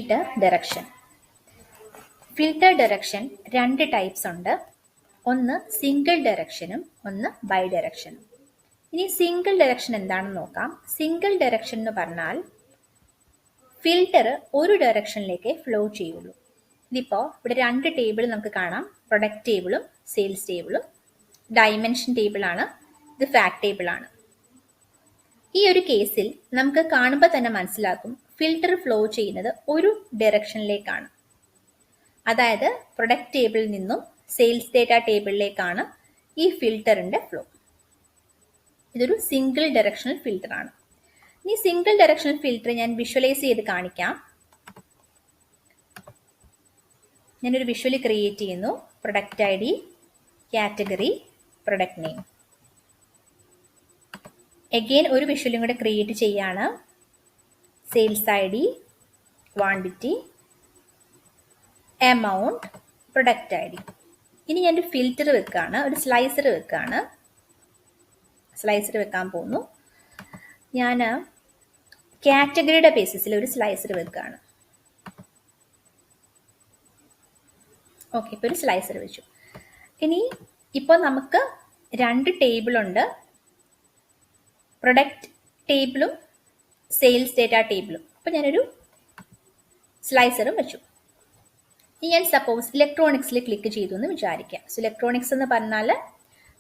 Filter direction. Filter direction രണ്ട് types ഉണ്ട്. ഒന്ന് സിംഗിൾ ഡയറക്ഷനും ഒന്ന് ബൈ ഡയറക്ഷനും. ഇനി സിംഗിൾ ഡയറക്ഷൻ എന്താണെന്ന് നോക്കാം. സിംഗിൾ ഡയറക്ഷൻ എന്ന് പറഞ്ഞാൽ ഫിൽട്ടർ ഒരു ഡയറക്ഷനിലേക്ക് ഫ്ലോ ചെയ്യുള്ളൂ. ഇതിപ്പോൾ ഇവിടെ രണ്ട് ടേബിൾ നമുക്ക് കാണാം. പ്രൊഡക്റ്റ് ടേബിളും സെയിൽസ് ടേബിളും. ഡയമെൻഷൻ ടേബിളാണ്, ഇത് ഫാക്ട് ടേബിളാണ്. ഈ ഒരു കേസിൽ നമുക്ക് കാണുമ്പോൾ തന്നെ മനസ്സിലാക്കും ഫിൽട്ടർ ഫ്ലോ ചെയ്യുന്നത് ഒരു ഡയറക്ഷനിലേക്കാണ്. അതായത് പ്രൊഡക്റ്റ് ടേബിളിൽ നിന്നും സെയിൽസ് ഡേറ്റ ടേബിളിലേക്കാണ് ഈ ഫിൽട്ടറിന്റെ ഫ്ലോ. ഇതൊരു സിംഗിൾ ഡയറക്ഷണൽ ഫിൽട്ടർ ആണ്. ഈ സിംഗിൾ ഡയറക്ഷണൽ ഫിൽട്ടർ ഞാൻ വിഷ്വലൈസ് ചെയ്ത് കാണിക്കാം. ഞാനൊരു വിഷ്വലി ക്രിയേറ്റ് ചെയ്യുന്നു. Product I D, category, product name. Again ഒരു വിഷ്വലും കൂടെ ക്രിയേറ്റ് ചെയ്യാണ്. Sales I D, quantity, amount, product I D. ഇനി ഞാനൊരു ഫിൽറ്റർ വെക്കുകയാണ്, ഒരു സ്ലൈസർ വെക്കുകയാണ്. സ്ലൈസർ വെക്കാൻ പോകുന്നു. ഞാൻ കാറ്റഗറിയുടെ ബേസിസിൽ ഒരു സ്ലൈസർ വെക്കുകയാണ്. ഓക്കെ, ഇപ്പോൾ ഒരു സ്ലൈസർ വെച്ചു. ഇനി ഇപ്പോൾ നമുക്ക് രണ്ട് ടേബിൾ ഉണ്ട്. പ്രൊഡക്റ്റ് ടേബിളും സെയിൽസ് ഡേറ്റ ടേബിളും. അപ്പോൾ ഞാനൊരു സ്ലൈസറും വെച്ചു. ഇനി ഞാൻ സപ്പോസ് ഇലക്ട്രോണിക്സിൽ ക്ലിക്ക് ചെയ്തു എന്ന് വിചാരിക്കാം. സോ ഇലക്ട്രോണിക്സ് എന്ന് പറഞ്ഞാൽ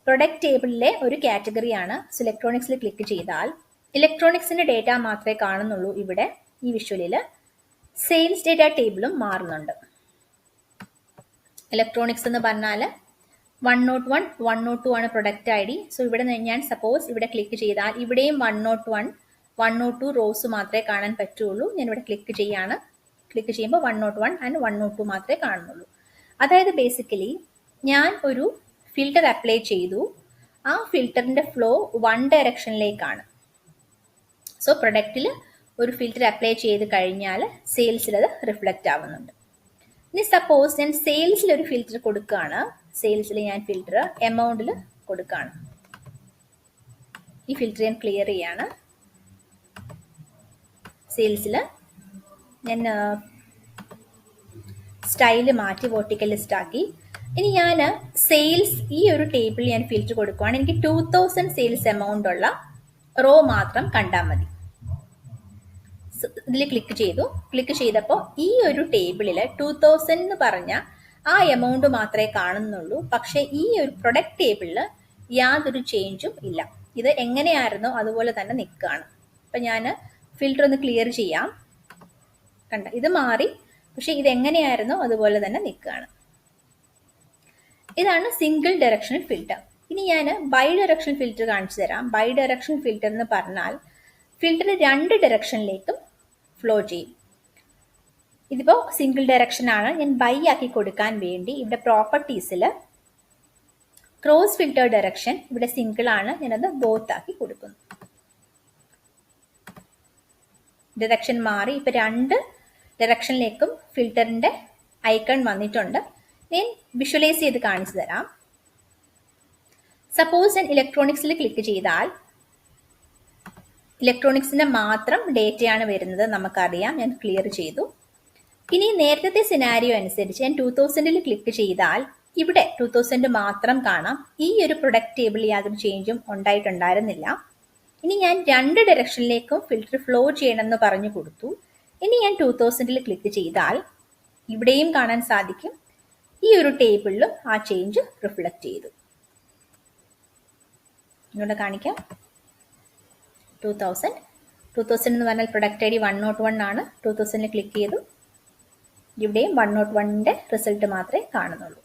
പ്രൊഡക്റ്റ് ടേബിളിലെ ഒരു കാറ്റഗറിയാണ്. സോ ഇലക്ട്രോണിക്സിൽ ക്ലിക്ക് ചെയ്താൽ ഇലക്ട്രോണിക്സിന്റെ ഡേറ്റ മാത്രമേ കാണുന്നുള്ളൂ. ഇവിടെ ഈ വിഷ്വലിൽ സെയിൽസ് ഡേറ്റ ടേബിളും മാറുന്നുണ്ട്. ഇലക്ട്രോണിക്സ് എന്ന് പറഞ്ഞാൽ 101, 102 ആണ് പ്രൊഡക്റ്റ് ഐ ഡി. സോ ഇവിടെ ഞാൻ സപ്പോസ് ഇവിടെ ക്ലിക്ക് ചെയ്താൽ ഇവിടെയും 101, 102 റോസ് മാത്രമേ കാണാൻ പറ്റുള്ളൂ. ഞാൻ ഇവിടെ ക്ലിക്ക് ചെയ്യാണ്. ക്ലിക്ക് ചെയ്യുമ്പോൾ 101 ആൻഡ് 102 മാത്രമേ കാണുന്നുള്ളൂ. അതായത് ബേസിക്കലി ഞാൻ ഒരു ഫിൽട്ടർ അപ്ലൈ ചെയ്തു. ആ ഫിൽറ്ററിന്റെ ഫ്ലോ വൺ ഡയറക്ഷനിലേക്കാണ്. സോ പ്രൊഡക്റ്റിൽ ഒരു ഫിൽറ്റർ അപ്ലൈ ചെയ്ത് കഴിഞ്ഞാൽ സെയിൽസിൽ അത് റിഫ്ലക്റ്റ് ആവുന്നുണ്ട്. ഇനി സപ്പോസ് ഞാൻ സെയിൽസിൽ ഒരു ഫിൽറ്റർ കൊടുക്കുകയാണ്. സെയിൽസിൽ ഞാൻ ഫിൽറ്റർ എമൗണ്ടിൽ കൊടുക്കുകയാണ്. ഈ ഫിൽറ്റർ ഞാൻ ക്ലിയർ ചെയ്യാണ്. സെയിൽസിൽ ഞാൻ സ്റ്റൈല് മാറ്റി വെർട്ടിക്കൽ ലിസ്റ്റ് ആക്കി. ഇനി ഞാൻ സെയിൽസ് ഈ ഒരു ടേബിളിൽ ഞാൻ ഫിൽറ്റർ കൊടുക്കുകയാണ്. എനിക്ക് 2000 സെയിൽസ് എമൗണ്ട് ഉള്ള റോ മാത്രം കണ്ടാൽ മതി. ഇതിൽ ക്ലിക്ക് ചെയ്തു. ക്ലിക്ക് ചെയ്തപ്പോൾ ഈ ഒരു ടേബിളിൽ 2000 എന്ന് പറഞ്ഞ ആ എമൗണ്ട് മാത്രമേ കാണുന്നുള്ളൂ. പക്ഷേ ഈ ഒരു പ്രൊഡക്റ്റ് ടേബിളിൽ യാതൊരു ചേഞ്ചും ഇല്ല. ഇത് എങ്ങനെയായിരുന്നോ അതുപോലെ തന്നെ നിൽക്കുകയാണ്. അപ്പം ഞാൻ ഫിൽറ്റർ ഒന്ന് ക്ലിയർ ചെയ്യാം. കണ്ട, ഇത് മാറി, പക്ഷെ ഇത് എങ്ങനെയായിരുന്നോ അതുപോലെ തന്നെ നിൽക്കുകയാണ്. ഇതാണ് സിംഗിൾ ഡയറക്ഷണൽ ഫിൽറ്റർ. ഇനി ഞാൻ ബൈ ഡയറക്ഷണൽ ഫിൽറ്റർ കാണിച്ചു തരാം. ബൈ ഡയറക്ഷണൽ ഫിൽറ്റർ എന്ന് പറഞ്ഞാൽ ഫിൽറ്റർ രണ്ട് ഡയറക്ഷനിലേക്കും ഫ്ലോ ചെയ്യും. ഇതിപ്പോൾ സിംഗിൾ ഡയറക്ഷൻ ആണ്. ഞാൻ ബൈ ആക്കി കൊടുക്കാൻ വേണ്ടി ഇവിടെ പ്രോപ്പർട്ടീസിൽ ക്രോസ് ഫിൽറ്റർ ഡയറക്ഷൻ, ഇവിടെ സിംഗിൾ ആണ്, ഞാനത് ബോത്ത് ആക്കി കൊടുക്കുന്നു. ഡയറക്ഷൻ മാറി. ഇപ്പൊ രണ്ട് ഡയറക്ഷനിലേക്കും ഫിൽറ്ററിന്റെ ഐക്കൺ വന്നിട്ടുണ്ട്. ഞാൻ വിഷ്വലൈസ് ചെയ്ത് കാണിച്ചു തരാം. സപ്പോസ് ഞാൻ ഇലക്ട്രോണിക്സിൽ ക്ലിക്ക് ചെയ്താൽ ഇലക്ട്രോണിക്സിന്റെ മാത്രം ഡേറ്റയാണ് വരുന്നത്, നമുക്കറിയാം. ഞാൻ ക്ലിയർ ചെയ്തു. ഇനി നേരത്തെ സിനാരിയോ അനുസരിച്ച് ഞാൻ 2000 ക്ലിക്ക് ചെയ്താൽ ഇവിടെ 2000 മാത്രം കാണാം. ഈ ഒരു പ്രൊഡക്റ്റ് ടേബിളിൽ യാതൊരു ചേഞ്ചും ഉണ്ടായിട്ടുണ്ടായിരുന്നില്ല. ഇനി ഞാൻ രണ്ട് ഡയറക്ഷനിലേക്കും ഫിൽറ്റർ ഫ്ലോ ചെയ്യണമെന്ന് പറഞ്ഞു കൊടുത്തു. ഇനി ഞാൻ 2000 ക്ലിക്ക് ചെയ്താൽ ഇവിടെയും കാണാൻ സാധിക്കും ഈ ഒരു ടേബിളിലും ആ ചേഞ്ച് റിഫ്ലക്റ്റ് ചെയ്തു. ഇങ്ങോട്ട് കാണിക്കാം. 2000 എന്ന് പറഞ്ഞാൽ പ്രൊഡക്റ്റ് ഐ ഡി 101 ആണ്. 2000 ക്ലിക്ക് ചെയ്തു. ഇവിടെയും 101ന്റെ റിസൾട്ട് മാത്രമേ കാണുന്നുള്ളൂ.